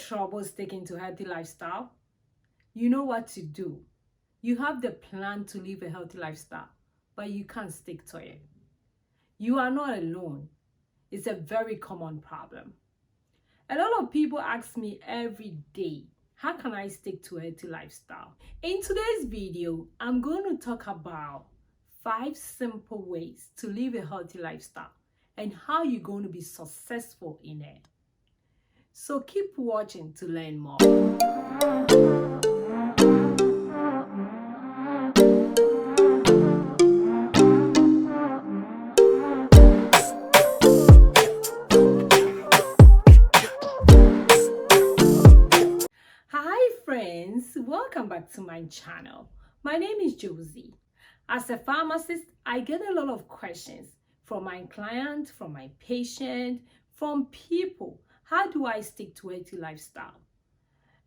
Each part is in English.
trouble sticking to a healthy lifestyle? You know what to do. You have the plan to live a healthy lifestyle, but you can't stick to it. You are not alone. It's a very common problem. A lot of people ask me every day, how can I stick to a healthy lifestyle? In today's video, I'm going to talk about 5 simple ways to live a healthy lifestyle and how you're going to be successful in it. So keep watching to learn more. Hi friends, welcome back to my channel. My name is Josy. As a pharmacist, I get a lot of questions from my clients, from my patients, from people. How do I stick to a healthy lifestyle?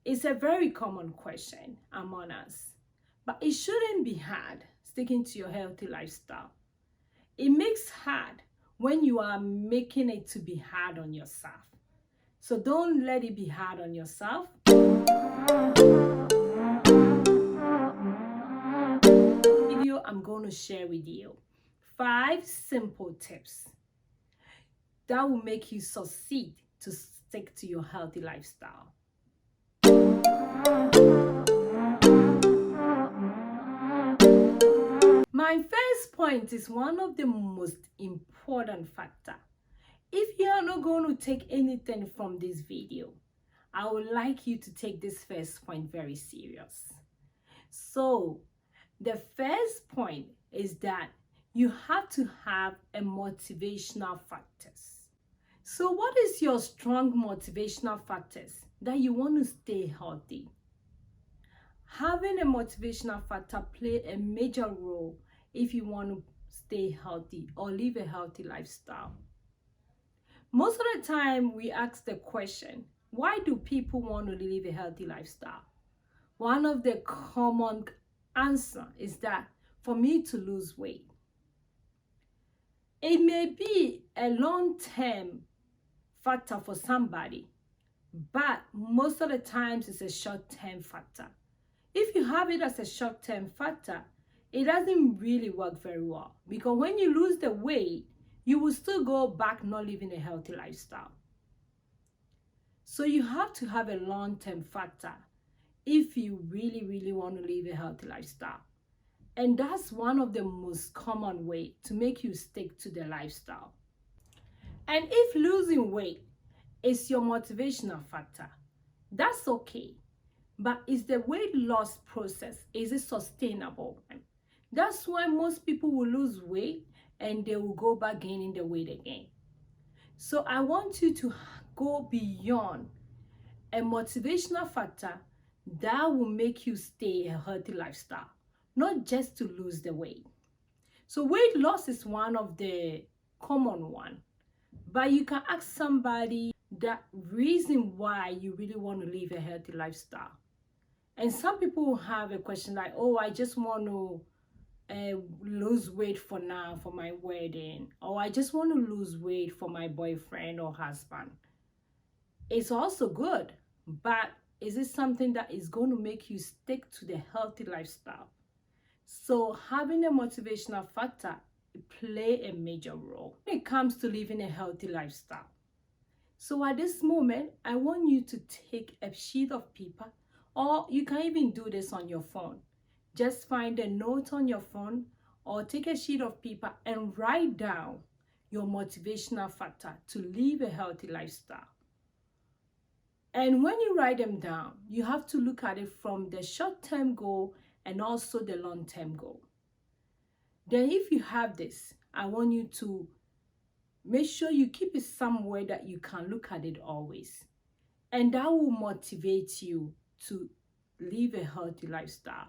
It's a very common question, I'm honest. But it shouldn't be hard sticking to your healthy lifestyle. It makes hard when you are making it to be hard on yourself. So don't let it be hard on yourself. Video I'm going to share with you 5 simple tips that will make you succeed to stick to your healthy lifestyle. My first point is one of the most important factor. If you are not going to take anything from this video, I would like you to take this first point very serious. So, the first point is that you have to have a motivational factors. So, what is your strong motivational factors that you want to stay healthy? Having a motivational factor play a major role if you want to stay healthy or live a healthy lifestyle. Most of the time, we ask the question, why do people want to live a healthy lifestyle? One of the common answer is that for me to lose weight. It may be a long-term factor for somebody, but most of the times it's a short-term factor. If you have it as a short-term factor, it doesn't really work very well, because when you lose the weight, you will still go back not living a healthy lifestyle. So you have to have a long-term factor if you really want to live a healthy lifestyle. And that's one of the most common way to make you stick to the lifestyle. And if losing weight is your motivational factor, that's okay. But is the weight loss process, is it sustainable? That's why most people will lose weight and they will go back gaining the weight again. So I want you to go beyond a motivational factor that will make you stay a healthy lifestyle, not just to lose the weight. So weight loss is one of the common one, but you can ask somebody the reason why you really want to live a healthy lifestyle. And some people will have a question like, oh, I just want to lose weight for now for my wedding, or I just want to lose weight for my boyfriend or husband. It's also good, but is it something that is going to make you stick to the healthy lifestyle? So having a motivational factor play a major role when it comes to living a healthy lifestyle. So at this moment, I want you to take a sheet of paper, or you can even do this on your phone. Just find a note on your phone or take a sheet of paper and write down your motivational factor to live a healthy lifestyle. And when you write them down, you have to look at it from the short-term goal and also the long-term goal. Then if you have this, I want you to make sure you keep it somewhere that you can look at it always. And that will motivate you to live a healthy lifestyle.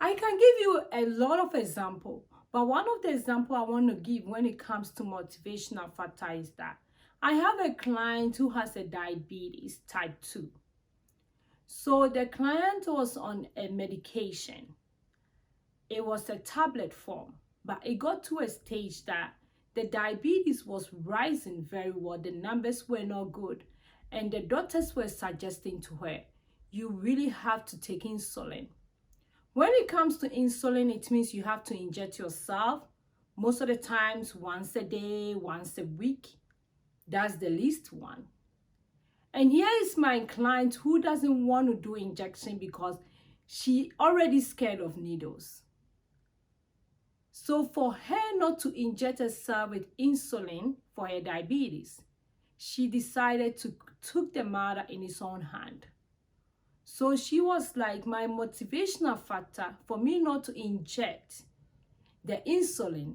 I can give you a lot of examples, but one of the examples I want to give when it comes to motivational factor is that I have a client who has a diabetes type 2. So the client was on a medication. It was a tablet form, but it got to a stage that the diabetes was rising very well. The numbers were not good. And the doctors were suggesting to her, you really have to take insulin. When it comes to insulin, it means you have to inject yourself most of the times once a day, once a week. That's the least one. And here is my client who doesn't want to do injection because she already scared of needles. So for her not to inject herself with insulin for her diabetes, she decided to took the matter in his own hand. So she was like, my motivational factor for me not to inject the insulin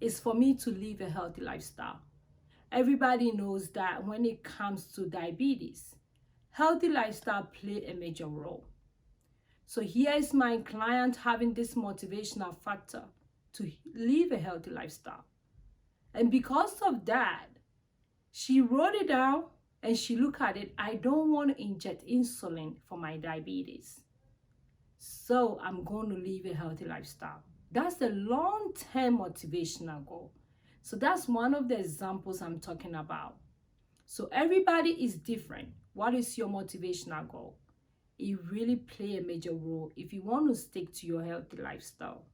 is for me to live a healthy lifestyle. Everybody knows that when it comes to diabetes, healthy lifestyle play a major role. So here is my client having this motivational factor to live a healthy lifestyle. And because of that, she wrote it down and she looked at it. I don't want to inject insulin for my diabetes. So I'm going to live a healthy lifestyle. That's the long-term motivational goal. So that's one of the examples I'm talking about. So everybody is different. What is your motivational goal? It really plays a major role if you want to stick to your healthy lifestyle.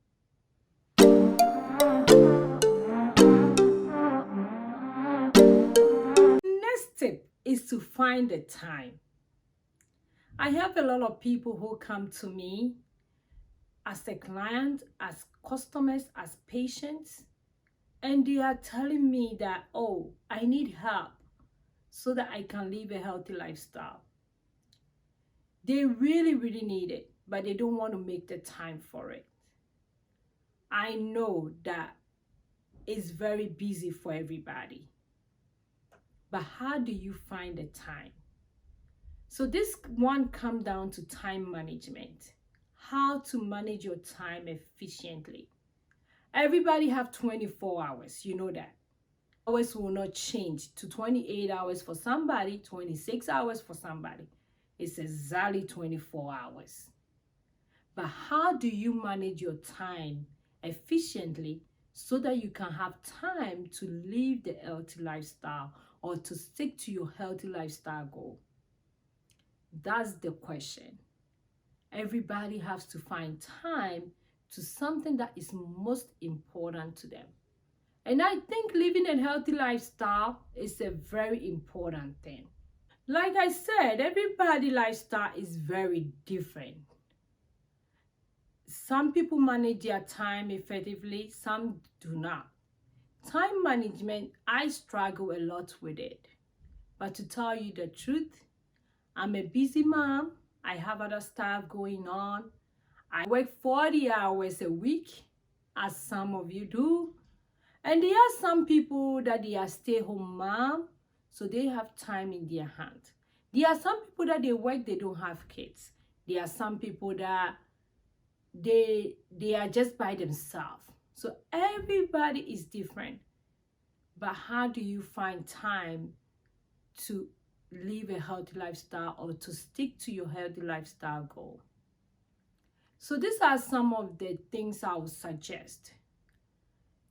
Next tip is to find the time. I have a lot of people who come to me as a client, as customers, as patients, and they are telling me that, oh, I need help so that I can live a healthy lifestyle. They really, really need it, but they don't want to make the time for it. I know that it's very busy for everybody, but how do you find the time? So this one comes down to time management. How to manage your time efficiently. Everybody have 24 hours, you know that. Hours will not change to 28 hours for somebody, 26 hours for somebody. It's exactly 24 hours. But how do you manage your time efficiently so that you can have time to live the healthy lifestyle or to stick to your healthy lifestyle goal? That's the question. Everybody has to find time to something that is most important to them. And I think living a healthy lifestyle is a very important thing. Like I said, everybody's lifestyle is very different. Some people manage their time effectively, some do not. Time management, I struggle a lot with it. But to tell you the truth, I'm a busy mom. I have other stuff going on. I work 40 hours a week, as some of you do. And there are some people that they are stay-home mom, so they have time in their hand. There are some people that they work, they don't have kids. There are some people that they are just by themselves. So everybody is different. But how do you find time to live a healthy lifestyle or to stick to your healthy lifestyle goal? So these are some of the things I would suggest.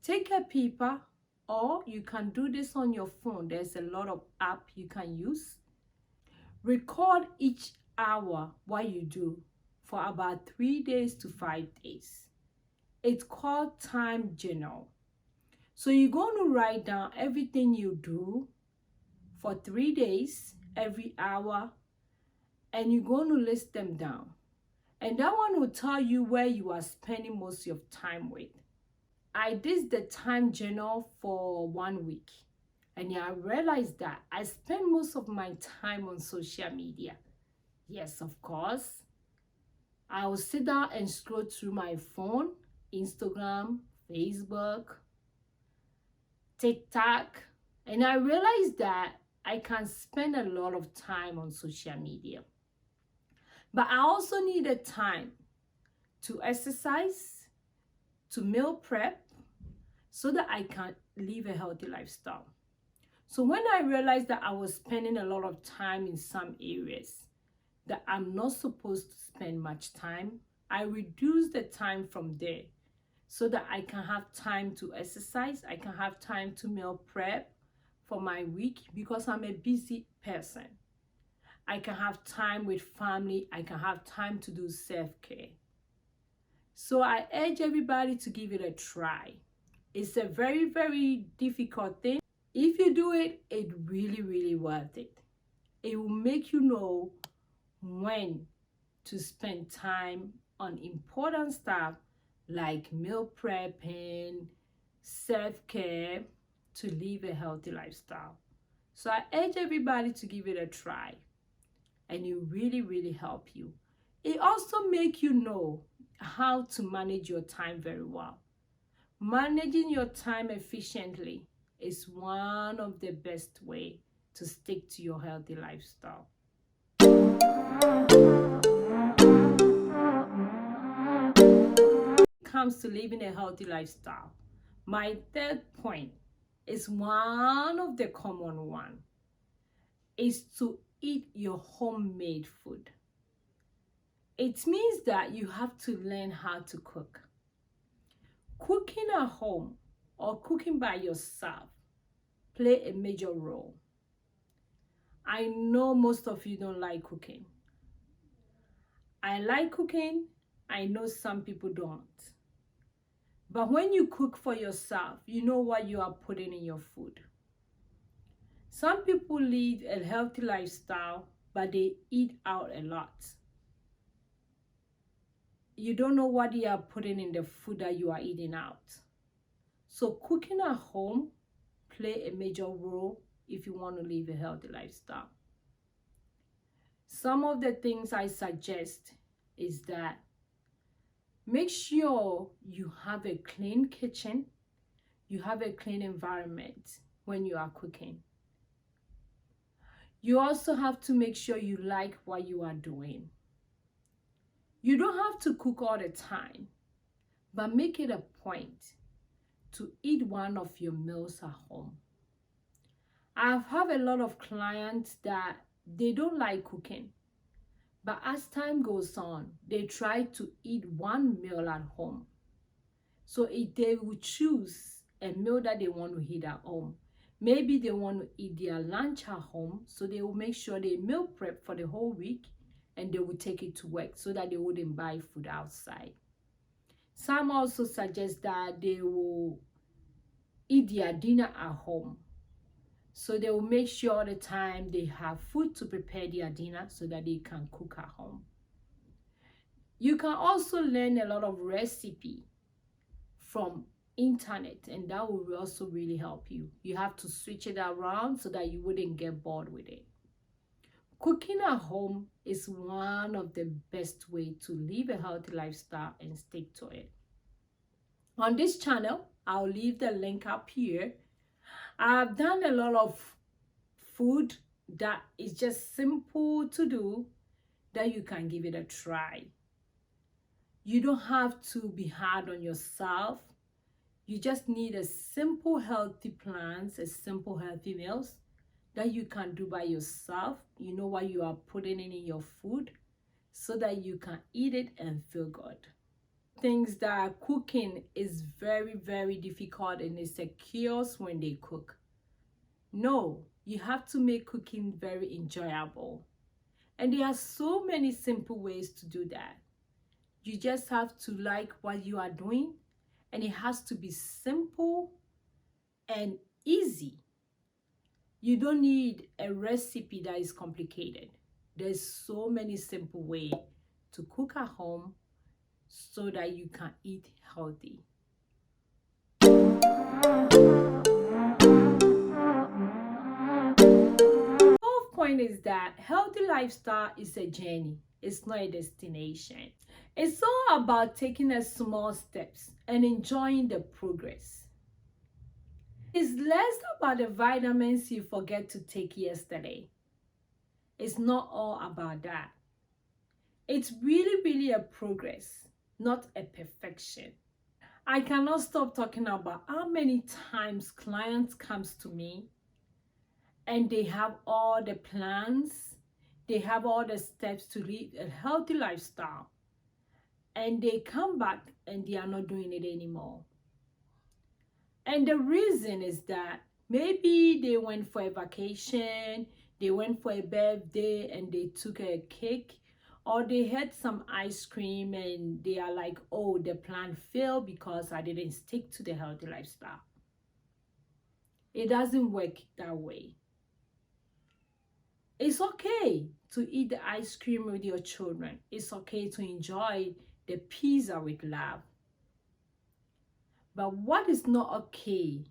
Take a paper, or you can do this on your phone. There's a lot of app you can use. Record each hour what you do for about 3 days to 5 days. It's called time journal. So you're going to write down everything you do for 3 days, every hour, and you're going to list them down. And that one will tell you where you are spending most of your time with. I did the time journal for 1 week, and I realized that I spend most of my time on social media. Yes, of course. I will sit down and scroll through my phone, Instagram, Facebook, TikTok, and I realized that I can spend a lot of time on social media. But I also needed time to exercise, to meal prep, so that I can live a healthy lifestyle. So when I realized that I was spending a lot of time in some areas that I'm not supposed to spend much time, I reduced the time from there so that I can have time to exercise, I can have time to meal prep for my week because I'm a busy person. I can have time with family. I can have time to do self-care. So I urge everybody to give it a try. It's a very, very difficult thing. If you do it, it's really, really worth it. It will make you know when to spend time on important stuff like meal prepping, self-care, to live a healthy lifestyle. So I urge everybody to give it a try, and it really, really help you. It also make you know how to manage your time very well. Managing your time efficiently is one of the best way to stick to your healthy lifestyle. When it comes to living a healthy lifestyle, my third point is one of the common one, is to eat your homemade food. It means that you have to learn how to cook. Cooking at home or cooking by yourself play a major role. I know most of you don't like cooking. I like cooking. I know some people don't. But when you cook for yourself, you know what you are putting in your food. Some people live a healthy lifestyle, but they eat out a lot. You don't know what you are putting in the food that you are eating out. So cooking at home play a major role if you want to live a healthy lifestyle. Some of the things I suggest is that make sure you have a clean kitchen, you have a clean environment when you are cooking. You also have to make sure you like what you are doing. You don't have to cook all the time, but make it a point to eat one of your meals at home. I've had a lot of clients that they don't like cooking, but as time goes on, they try to eat one meal at home. So if they will choose a meal that they want to eat at home, maybe they want to eat their lunch at home, so they will make sure they meal prep for the whole week and they will take it to work so that they wouldn't buy food outside. Some also suggest that they will eat their dinner at home. So they will make sure all the time they have food to prepare their dinner so that they can cook at home. You can also learn a lot of recipe from internet, and that will also really help you. You have to switch it around so that you wouldn't get bored with it. Cooking at home is one of the best way to live a healthy lifestyle and stick to it. On this channel, I'll leave the link up here. I've done a lot of food that is just simple to do that you can give it a try. You don't have to be hard on yourself. You just need a simple healthy plans, a simple healthy meals that you can do by yourself. You know what you are putting in your food so that you can eat it and feel good. Things that cooking is very, very difficult and it's a chaos when they cook. No, you have to make cooking very enjoyable. And there are so many simple ways to do that. You just have to like what you are doing, and it has to be simple and easy. You don't need a recipe that is complicated. There's so many simple ways to cook at home so that you can eat healthy. Fourth point is that healthy lifestyle is a journey. It's not a destination. It's all about taking a small steps and enjoying the progress. It's less about the vitamins you forget to take yesterday. It's not all about that. It's really, really a progress, not a perfection. I cannot stop talking about how many times clients comes to me and they have all the plans, they have all the steps to live a healthy lifestyle, and they come back and they are not doing it anymore. And the reason is that Maybe they went for a vacation, they went for a birthday and they took a cake, or they had some ice cream and they are like, oh, the plan failed because I didn't stick to the healthy lifestyle. It doesn't work that way. It's okay to eat the ice cream with your children. It's okay to enjoy the pizza with love. But what is not okay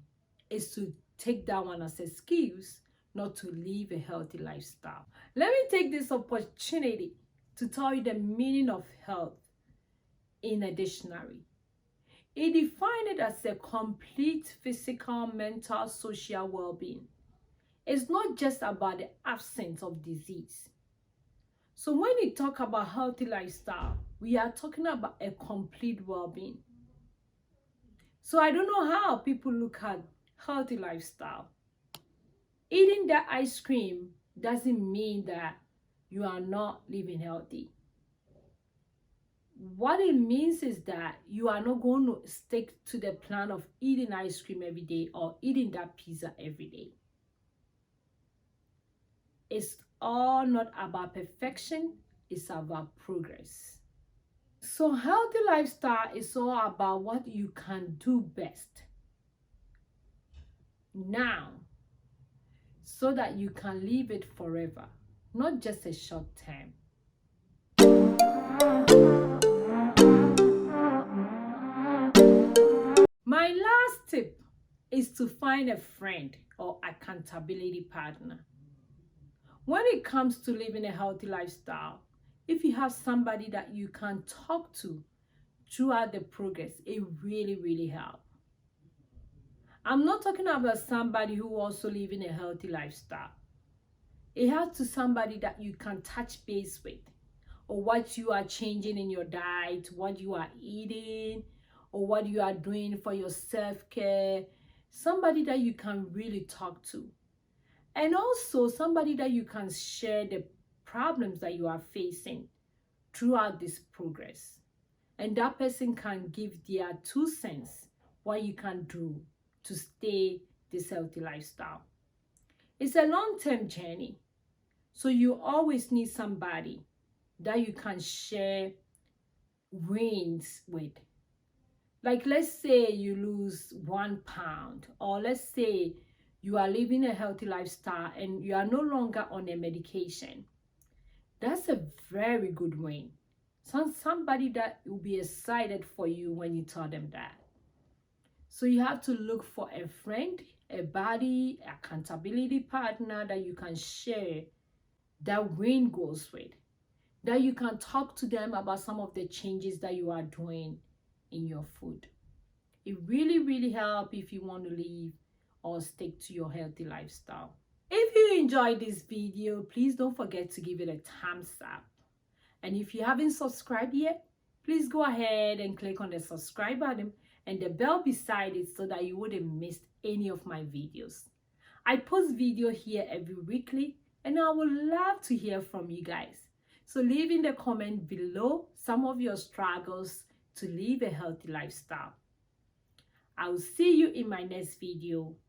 is to take that one as an excuse not to live a healthy lifestyle. Let me take this opportunity to tell you the meaning of health in a dictionary. It defines it as a complete physical, mental, social well-being. It's not just about the absence of disease. So when we talk about healthy lifestyle, we are talking about a complete well-being. So I don't know how people look at healthy lifestyle. Eating that ice cream doesn't mean that you are not living healthy. What it means is that you are not going to stick to the plan of eating ice cream every day or eating that pizza every day. It's all not about perfection, it's about progress. So healthy lifestyle is all about what you can do best now so that you can live it forever, not just a short term. My last tip is to find a friend or accountability partner. When it comes to living a healthy lifestyle, if you have somebody that you can talk to throughout the progress, it really helps. I'm not talking about somebody who also living a healthy lifestyle. It has to somebody that you can touch base with, or what you are changing in your diet, what you are eating, or what you are doing for your self-care. Somebody that you can really talk to. And also somebody that you can share the problems that you are facing throughout this progress. And that person can give their 2 cents what you can do to stay this healthy lifestyle. It's a long-term journey. So you always need somebody that you can share wins with. Like, let's say you lose 1 pound, or let's say you are living a healthy lifestyle and you are no longer on a medication. That's a very good win. Somebody that will be excited for you when you tell them that. So you have to look for a friend, a buddy, accountability partner that you can share that win goals with, that you can talk to them about some of the changes that you are doing in your food. It really helps if you want to live or stick to your healthy lifestyle. If you enjoyed this video, please don't forget to give it a thumbs up. And if you haven't subscribed yet, please go ahead and click on the subscribe button and the bell beside it so that you wouldn't miss any of my videos. I post video here every weekly and I would love to hear from you guys. So leave in the comment below some of your struggles to live a healthy lifestyle. I will see you in my next video.